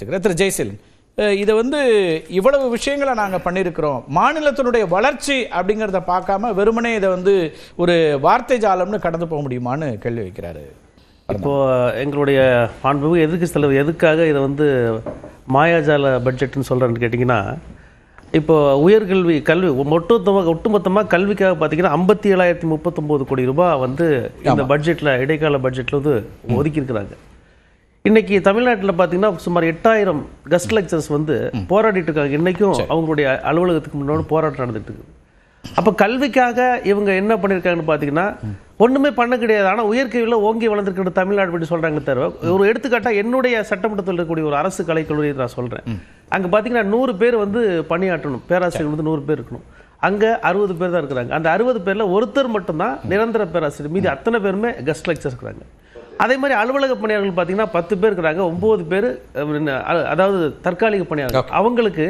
எடுத்துக்கிறேன். திரு ஜெயசீலன், இதை இவ்வளவு விஷயங்களை நாங்கள் பண்ணியிருக்கிறோம், மாநிலத்தினுடைய வளர்ச்சி அப்படிங்கிறத பார்க்காம வெறுமனே இதை ஒரு வார்த்தை ஜாலம்னு கடந்து போக முடியுமான்னு கேள்வி வைக்கிறாரு. இப்போது எங்களுடைய மாண்புமிகு எதிர்க்கட்சி தலைவர் எதுக்காக இதை மாயாஜால பட்ஜெட்னு சொல்கிறேன்னு கேட்டிங்கன்னா, இப்போ உயர்கல்வி கல்வி ஒட்டுமொத்தமாக கல்விக்காக பார்த்தீங்கன்னா 57,039 கோடி ரூபாய் இந்த பட்ஜெட்டில் இடைக்கால பட்ஜெட்டில் ஒதுக்கியிருக்கிறாங்க. இன்றைக்கி தமிழ்நாட்டில் பார்த்தீங்கன்னா சுமார் 8,000 கெஸ்ட் லெக்சர்ஸ் போராடிட்டு இருக்காங்க. இன்றைக்கும் அவங்களுடைய அலுவலகத்துக்கு முன்னாடி போராட்டம் நடந்துட்டு இருக்குது. அப்போ கல்விக்காக இவங்க என்ன பண்ணியிருக்காங்கன்னு பார்த்தீங்கன்னா ஒன்றுமே பண்ண கிடையாது. ஆனால் உயர்கல்வியில் ஓங்கி வளர்ந்துருக்கிற தமிழ்நாடு பற்றி சொல்கிறாங்க தவிர, ஒரு எடுத்துக்காட்டாக என்னுடைய சட்டமன்றத்தில் இருக்கக்கூடிய ஒரு அரசு கலைக்கல்லூரியை நான் சொல்கிறேன். அங்கே பார்த்தீங்கன்னா 100 பேர் பணியாற்றணும், பேராசிரியர்கள் 100 பேர் இருக்கணும். அங்கே 60 பேர் தான் இருக்கிறாங்க. அந்த 60 பேரில் ஒருத்தர் மட்டும்தான் நிரந்தர பேராசிரியர், மீதி அத்தனை பேருமே கெஸ்ட் லெக்சர் இருக்கிறாங்க. அதே மாதிரி அலுவலக பணியாளர்கள் பார்த்தீங்கன்னா 10 பேர் இருக்கிறாங்க, 9 பேர் அதாவது தற்காலிக பணியாளர்கள். அவங்களுக்கு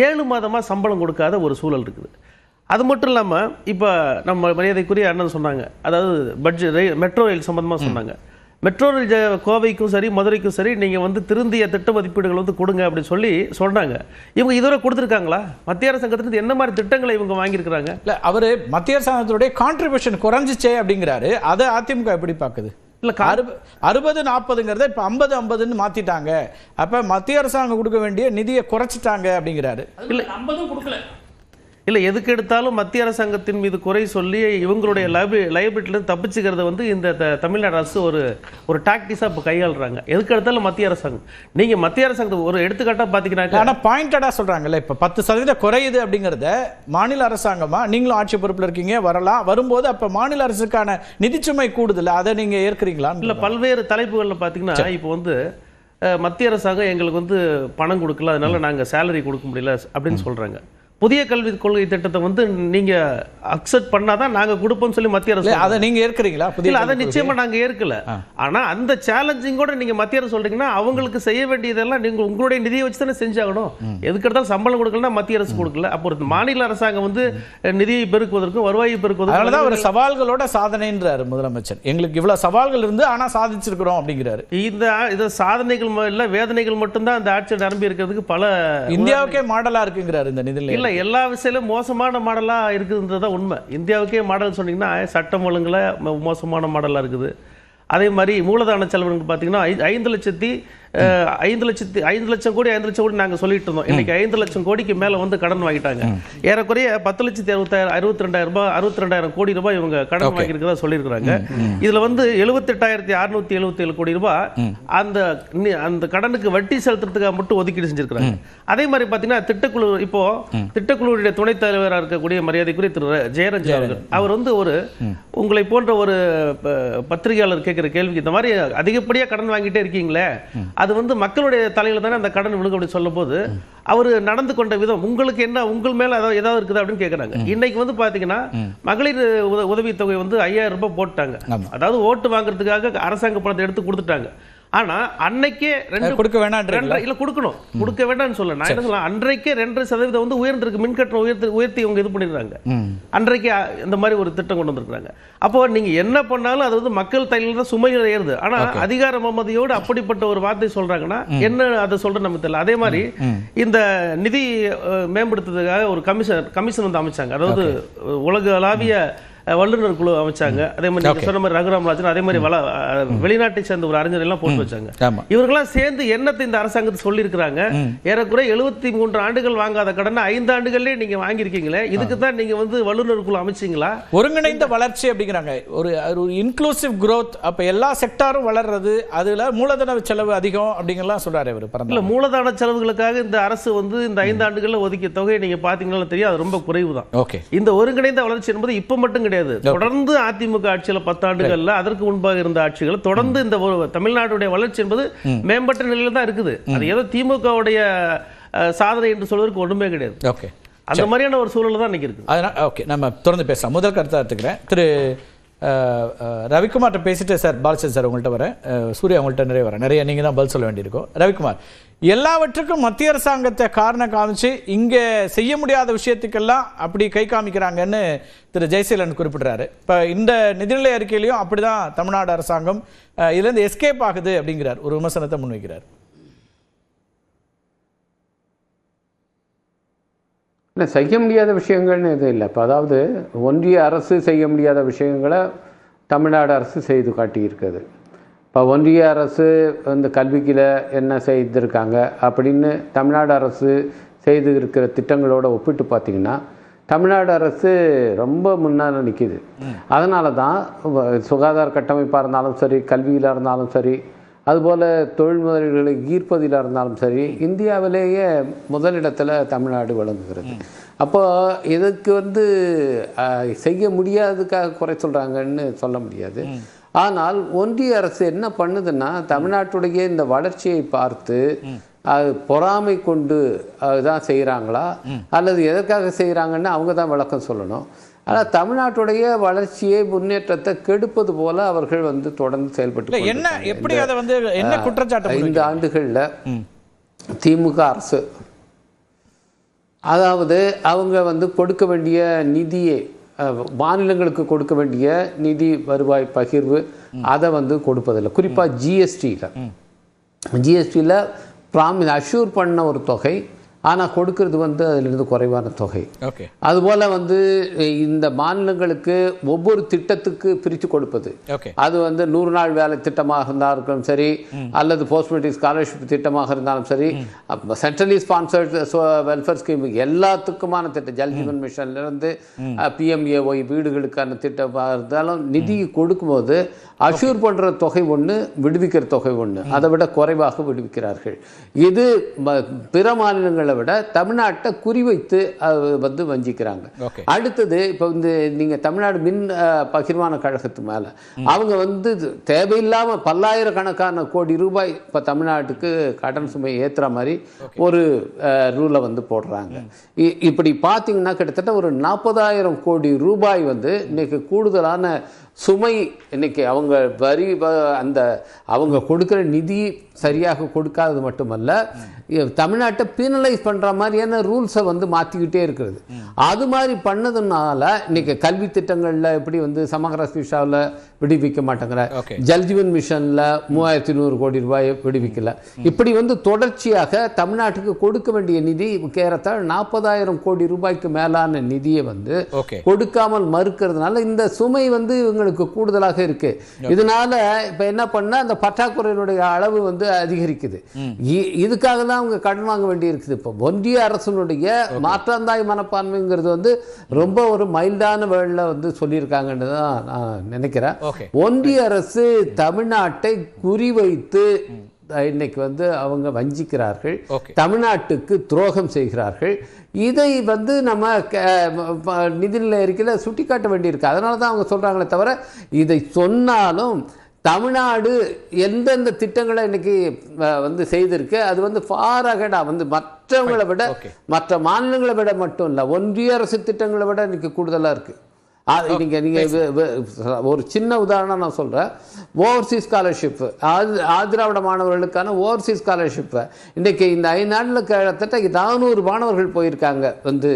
7 மாதமாக சம்பளம் கொடுக்காத ஒரு சூழல் இருக்குது. அது மட்டும் இல்லாமல் இப்போ நம்ம மரியாதைக்குரிய அண்ணன் சொன்னாங்க, அதாவது பட்ஜெட் மெட்ரோ ரயில் சம்பந்தமாக சொன்னாங்க. மெட்ரோ ரயில் கோவைக்கும் சரி மதுரைக்கும் சரி நீங்கள் திருந்திய திட்ட மதிப்பீடுகள் கொடுங்க அப்படின்னு சொன்னாங்க. இவங்க இதுவரை கொடுத்துருக்காங்களா? மத்திய அரசாங்கத்திலிருந்து என்ன மாதிரி திட்டங்களை இவங்க வாங்கியிருக்கிறாங்க? இல்லை, அவர் மத்திய அரசாங்கத்துடைய கான்ட்ரிபியூஷன் குறைஞ்சிச்சே அப்படிங்கிறாரு. அதை அதிமுக எப்படி பார்க்குது? இல்லை, 60-40ங்கிறத இப்போ 50-50ன்னு மாற்றிட்டாங்க. அப்போ மத்திய அரசாங்கம் கொடுக்க வேண்டிய நிதியை குறைச்சிட்டாங்க அப்படிங்கிறாரு. இல்லை, 50 கொடுக்கல. இல்லை, எதுக்கு எடுத்தாலும் மத்திய அரசாங்கத்தின் மீது குறை சொல்லி இவங்களுடைய லைபிலிட்டிலேருந்து தப்பிச்சுக்கிறத இந்த தமிழ்நாடு அரசு ஒரு டாக்டிஸாக இப்போ கையாளுறாங்க. எதுக்கு எடுத்தாலும் மத்திய அரசாங்கம். நீங்கள் மத்திய அரசாங்கத்தை ஒரு எடுத்துக்காட்டாக பார்த்தீங்கன்னா, ஆனால் பாயிண்டடாக சொல்கிறாங்கல்ல, இப்போ 10% குறையுது அப்படிங்கிறத மாநில அரசாங்கமாக நீங்களும் ஆட்சி பொறுப்பில் இருக்கீங்க, வரும்போது அப்போ மாநில அரசுக்கான நிதிச்சுமை கூடுதல், அதை நீங்கள் ஏற்கிறீங்களா? இல்லை, பல்வேறு தலைப்புகளில் பார்த்தீங்கன்னா இப்போ மத்திய அரசாங்கம் எங்களுக்கு பணம் கொடுக்கல, அதனால நாங்கள் சேலரி கொடுக்க முடியல அப்படின்னு சொல்கிறாங்க. புதிய கல்விக் கொள்கை திட்டத்தை நீங்க அக்செப்ட் பண்ணாதான் நாங்க கொடுப்போம்னு சொல்லி மத்திய அரசு, அதை நீங்க ஏற்கிறீங்களா? இல்ல, அதை நிச்சயமா நாங்க ஏற்கல. ஆனா அந்த சேலஞ்சிங்கோட நீங்க மத்திய அரசு சொல்றீங்கன்னா அவங்களுக்கு செய்ய வேண்டியதெல்லாம் நீங்க உங்களுடைய நிதியை வச்சு தானே செஞ்சாகணும். எதுக்கு எடுத்தாலும் சம்பளம் கொடுக்கலன்னா மத்திய அரசு கொடுக்கல. அப்போ மாநில அரசாங்கம் நிதியை பெருக்குவதற்கும் வருவாயை பெருக்குவதற்கும் ஒரு சவால்களோட சாதனைன்றாரு முதலமைச்சர். எங்களுக்கு இவ்வளவு சவால்கள் இருந்து ஆனா சாதிச்சிருக்கிறோம் அப்படிங்கிறாரு. இந்த சாதனைகள் இல்ல வேதனைகள் மட்டும்தான் இந்த ஆட்சியில் நிரம்பி இருக்கிறதுக்கு பல இந்தியாவுக்கே மாடலா இருக்குங்கிறாரு இந்த நிதியில. இல்ல, எல்லா விஷயத்திலும் மோசமான மாடலா இருக்குதுன்றதான் உண்மை. இந்தியாவுக்கே மாடல் சொன்னீங்கன்னா சட்டம் ஒழுங்குல மோசமான மாடலா இருக்குது. அதே மாதிரி மூலதன செலவுன்னு பார்த்தீங்கன்னா 5 லட்சம் கோடி நாங்கள் சொல்லிட்டு இருந்தோம். இன்னைக்கு 5 லட்சம் கோடிக்கு மேலே கடன் வாங்கிட்டாங்க. ஏறக்குறைய 10,62,000 கோடி ரூபாய் இவங்க கடன் வாங்கியிருக்கிறதா சொல்லியிருக்கிறாங்க. இதுல 78,677 கோடி ரூபாய் அந்த கடனுக்கு வட்டி செலுத்துறதுக்காக மட்டும் ஒதுக்கீடு செஞ்சிருக்கிறாங்க. அதே மாதிரி பார்த்தீங்கன்னா திட்டக்குழுவுடைய துணைத் தலைவராக இருக்கக்கூடிய மரியாதைக்குரிய திரு ஜெயரஞ்சன் அவர்கள், அவர் உங்களை போன்ற ஒரு பத்திரிகையாளர் கேட்கிற கேள்விக்கு இந்த மாதிரி அதிகப்படியாக கடன் வாங்கிட்டே இருக்கீங்களே, அது மக்களுடைய தலையில தானே அந்த கடன் விழுக அப்படி சொல்லும் போது அவர் நடந்து கொண்ட விதம் உங்களுக்கு என்ன, உங்கள் மேல ஏதாவது இருக்குது அப்படின்னு கேட்கறாங்க. இன்னைக்கு பாத்தீங்கன்னா மகளிர் உதவித்தொகை 5,000 ரூபாய் போட்டாங்க. அதாவது ஓட்டு வாங்குறதுக்காக அரசாங்க பணத்தை எடுத்து கொடுத்துட்டாங்க. ஆனா அன்னைக்கே கொடுக்க வேண்டாம் இல்ல கொடுக்கணும், கொடுக்க வேண்டாம்னு சொல்ல நான் என்ன சொல்ல, அன்றைக்கே 2% உயர்ந்திருக்கு. மின்கட்டணம் உயர்த்தி இவங்க இது பண்ணிடுறாங்க. அன்றைக்கு இந்த மாதிரி ஒரு திட்டம் கொண்டு வந்திருக்காங்க. அப்போ நீங்க என்ன பண்ணாலும் அது மக்கள் தலையில தான் சுமைகள் ஏறுது. ஆனா அதிகார மமதையோடு அப்படிப்பட்ட ஒரு வார்த்தை சொல்றாங்கன்னா என்ன அதை சொல்ற நமக்கு தெரியல. அதே மாதிரி இந்த நிதி மேம்படுத்துறதுக்காக ஒரு கமிஷன் அமைச்சாங்க. அதாவது உலகளாவிய வல்லுநர் குழு அமைச்சாங்க. அதே மாதிரி நீங்க சொன்ன மாதிரி ரகுராம் ராஜன், அதே மாதிரி வெளிநாட்டை சேர்ந்த ஒரு அறிஞர் எல்லாம் போட்டு வச்சாங்க. இவர்களாம் சேர்ந்து என்னத்தை இந்த அரசாங்கத்தை சொல்லி இருக்கிறாங்க, ஏறக்குறைய 73 ஆண்டுகள் வாங்காத கடனை 5 ஆண்டுகள்லயே நீங்க வாங்கியிருக்கீங்களே, இதுக்கு தான் நீங்க வல்லுநர் குழு அமைச்சீங்களா? ஒருங்கிணைந்த வளர்ச்சி அப்படிங்கிறாங்க, ஒரு இன்க்ளூசிவ் growth. அப்ப எல்லா செக்டாரும் வளர்றது, அதுல மூலதன செலவு அதிகம் அப்படிங்கலாம் சொல்றாரு இவர். இல்ல, மூலதன செலவுகளுக்காக இந்த அரசு இந்த 5 ஆண்டுகள்ல ஒதுக்கிய தொகையை நீங்க பாத்தீங்கன்னா தெரியும், அது ரொம்ப குறைவு தான். இந்த ஒருங்கிணைந்த வளர்ச்சி என்பது இப்ப மட்டும் கிடையாது. தொடர்ந்து அதிமுக ஆட்சியில 10 ஆண்டுகள்ல அதற்கு முன்பாக இருந்த ஆட்சிகள் தொடர்ந்து இந்த தமிழ்நாட்டுடைய வளர்ச்சி என்பது மேம்பட்ட நிலையில தான் இருக்குது. அது ஏதோ திமுகவுடைய சாதனை என்று சொல்வதற்கு ஒண்ணுமே கிடையாது. அந்த மாதிரியான ஒரு சூழல் தான் இன்னைக்கு இருக்கு. அதனால நம்ம தொடர்ந்து பேசலாம். முதல் கருத்தா எடுத்துக்கிறேன். திரு ரவிக்குமார்ட்ட பேசிட்டு சார், பாலச்சந்திரன் சார் உங்கள்கிட்ட வரேன், சூர்யா உங்கள்கிட்ட நிறைய நீங்கள் தான் பதில் சொல்ல வேண்டியிருக்கும். ரவிக்குமார், எல்லாவற்றுக்கும் மத்திய அரசாங்கத்தை காரணம் காமிச்சு இங்கே செய்ய முடியாத விஷயத்துக்கெல்லாம் அப்படி கை காமிக்கிறாங்கன்னு திரு ஜெயசீலன் குறிப்பிடுறாரு. இப்போ இந்த நிதிநிலை அறிக்கையிலையும் அப்படிதான் தமிழ்நாடு அரசாங்கம் இதுலேருந்து எஸ்கேப் ஆகுது அப்படிங்கிறார், ஒரு விமர்சனத்தை முன்வைக்கிறார். இல்லை, செய்ய முடியாத விஷயங்கள்னு எதுவும் இல்லை. இப்போ அதாவது ஒன்றிய அரசு செய்ய முடியாத விஷயங்களை தமிழ்நாடு அரசு செய்து காட்டியிருக்குது. இப்போ ஒன்றிய அரசு வந்து கல்விக்கில் என்ன செய்திருக்காங்க அப்படின்னு தமிழ்நாடு அரசு செய்து இருக்கிற திட்டங்களோட ஒப்பிட்டு பார்த்திங்கன்னா தமிழ்நாடு அரசு ரொம்ப முன்னால் நிற்கிது. அதனால தான் சுகாதார கட்டமைப்பாக இருந்தாலும் சரி, கல்வியில் இருந்தாலும் சரி, அதுபோல் தொழில் முதலீடுகளை ஈர்ப்பதில் இருந்தாலும் சரி, இந்தியாவிலேயே முதலிடத்தில் தமிழ்நாடு விளங்குகிறது. அப்போ இதுக்கு வந்து செய்ய முடியாததுக்காக குறை சொல்கிறாங்கன்னு சொல்ல முடியாது. ஆனால் ஒன்றிய அரசு என்ன பண்ணுதுன்னா, தமிழ்நாட்டுடைய இந்த வளர்ச்சியை பார்த்து அது பொறாமை கொண்டு அதுதான் செய்கிறாங்களா அல்லது எதற்காக செய்கிறாங்கன்னு அவங்க தான் விளக்கம் சொல்லணும். ஆனால் தமிழ்நாட்டுடைய வளர்ச்சியை, முன்னேற்றத்தை கெடுப்பது போல அவர்கள் வந்து தொடர்ந்து செயல்பட்டு என்ன எப்படி அதை வந்து என்ன குற்றச்சாட்டு 5 ஆண்டுகளில் திமுக அரசு, அதாவது அவங்க வந்து கொடுக்க வேண்டிய நிதியை, மாநிலங்களுக்கு கொடுக்க வேண்டிய நிதி வருவாய் பகிர்வு அதை வந்து கொடுப்பதில்லை. குறிப்பாக ஜிஎஸ்டியில் அஷ்யூர் பண்ண ஒரு தொகை, ஆனால் கொடுக்கறது வந்து அதிலிருந்து குறைவான தொகை. அதுபோல் வந்து இந்த மாநிலங்களுக்கு ஒவ்வொரு திட்டத்துக்கு பிரித்து கொடுப்பது, அது வந்து 100 நாள் வேலை திட்டமாக இருந்தாலும் சரி, அல்லது போஸ்ட் மெட்ரிக் ஸ்காலர்ஷிப் திட்டமாக இருந்தாலும் சரி, சென்ட்ரலி ஸ்பான்சர்ட் வெல்ஃபேர் ஸ்கீம் எல்லாத்துக்குமான திட்டம், ஜல்ஜீவன் மிஷன்லேருந்து பிஎம்ஏஒய் வீடுகளுக்கான திட்டமாக இருந்தாலும் நிதி கொடுக்கும்போது அஷ்யூர் பண்ணுற தொகை ஒன்று, விடுவிக்கிற தொகை ஒன்று, அதை விட குறைவாக விடுவிக்கிறார்கள். இது பிற மாநிலங்களை விட தமிழ்நாட்டை குறிவைத்து வந்து வஞ்சிக்கிறாங்க. அடுத்தது இப்போ வந்து நீங்கள் தமிழ்நாடு மின் பகிர்மான கழகத்து மேலே அவங்க வந்து தேவையில்லாமல் பல்லாயிரக்கணக்கான கோடி ரூபாய் இப்போ தமிழ்நாட்டுக்கு கடன் சுமை ஏற்றுற மாதிரி ஒரு ரூலை வந்து போடுறாங்க. இப்படி பார்த்தீங்கன்னா கிட்டத்தட்ட ஒரு 40,000 கோடி ரூபாய் வந்து இன்னைக்கு கூடுதலான சுமை இன்னைக்கு அவங்க வரி அந்த அவங்க கொடுக்குற நிதி சரியாக கொடுக்காதது மட்டுமல்ல, தமிழ்நாட்டை பீனலைஸ் பண்ணுற மாதிரியான ரூல்ஸை வந்து மாற்றிக்கிட்டே இருக்கிறது. அது மாதிரி பண்ணதுனால இன்னைக்கு கல்வி திட்டங்களில் எப்படி வந்து சமகர சிஷாவில் விடுவிக்க மாட்டேங்கிற, ஜல்ஜீவன் மிஷனில் 3100 கோடி ரூபாய் விடுவிக்கல, இப்படி வந்து தொடர்ச்சியாக தமிழ்நாட்டுக்கு கொடுக்க வேண்டிய நிதி ஏறத்தாழ 40,000 கோடி ரூபாய்க்கு மேலான நிதியை வந்து கொடுக்காமல் மறுக்கிறதுனால இந்த சுமை வந்து இவங்களுக்கு கூடுதலாக இருக்கு. இதனால இப்ப என்ன பண்ண அந்த பற்றாக்குறையினுடைய அளவு வந்து அதிகரிக்குது. இதுக்காக தான் அவங்க கடன் வாங்க வேண்டி இருக்குது. இப்போ ஒன்றிய அரசனுடைய மாற்றாந்தாய் மனப்பான்மைங்கிறது வந்து ரொம்ப ஒரு மைல்டான வேர்ல்ட்ல வந்து சொல்லியிருக்காங்கன்னு தான் நான் நினைக்கிறேன். ஒன்றிய அரசு தமிழ்நாட்டை குறிவைத்து இன்னைக்கு வந்து அவங்க வஞ்சிக்கிறார்கள், தமிழ்நாட்டுக்கு துரோகம் செய்கிறார்கள். இதை வந்து நம்ம நிதிநிலை அறிக்கையில் சுட்டி காட்ட வேண்டியிருக்கு. அதனால தான் அவங்க சொல்றாங்களே தவிர, இதை சொன்னாலும் தமிழ்நாடு எந்தெந்த திட்டங்களை இன்னைக்கு வந்து செய்திருக்கு அது வந்து ஃபார் அஹெடா வந்து மற்றவங்களை விட, மற்ற மாநிலங்களை விட மட்டும் இல்லை, ஒன்றிய அரசு திட்டங்களை விட இன்னைக்கு கூடுதலாக இருக்கு. நீங்கள் ஒரு சின்ன உதாரணம் நான் சொல்கிறேன். ஓவர்சீஸ் ஸ்காலர்ஷிப், ஆதிராவிட மாணவர்களுக்கான ஓவர்சீஸ் ஸ்காலர்ஷிப்பை இன்றைக்கி இந்த 5 நாட்டில் கிட்டத்தட்ட 400 மாணவர்கள் போயிருக்காங்க வந்து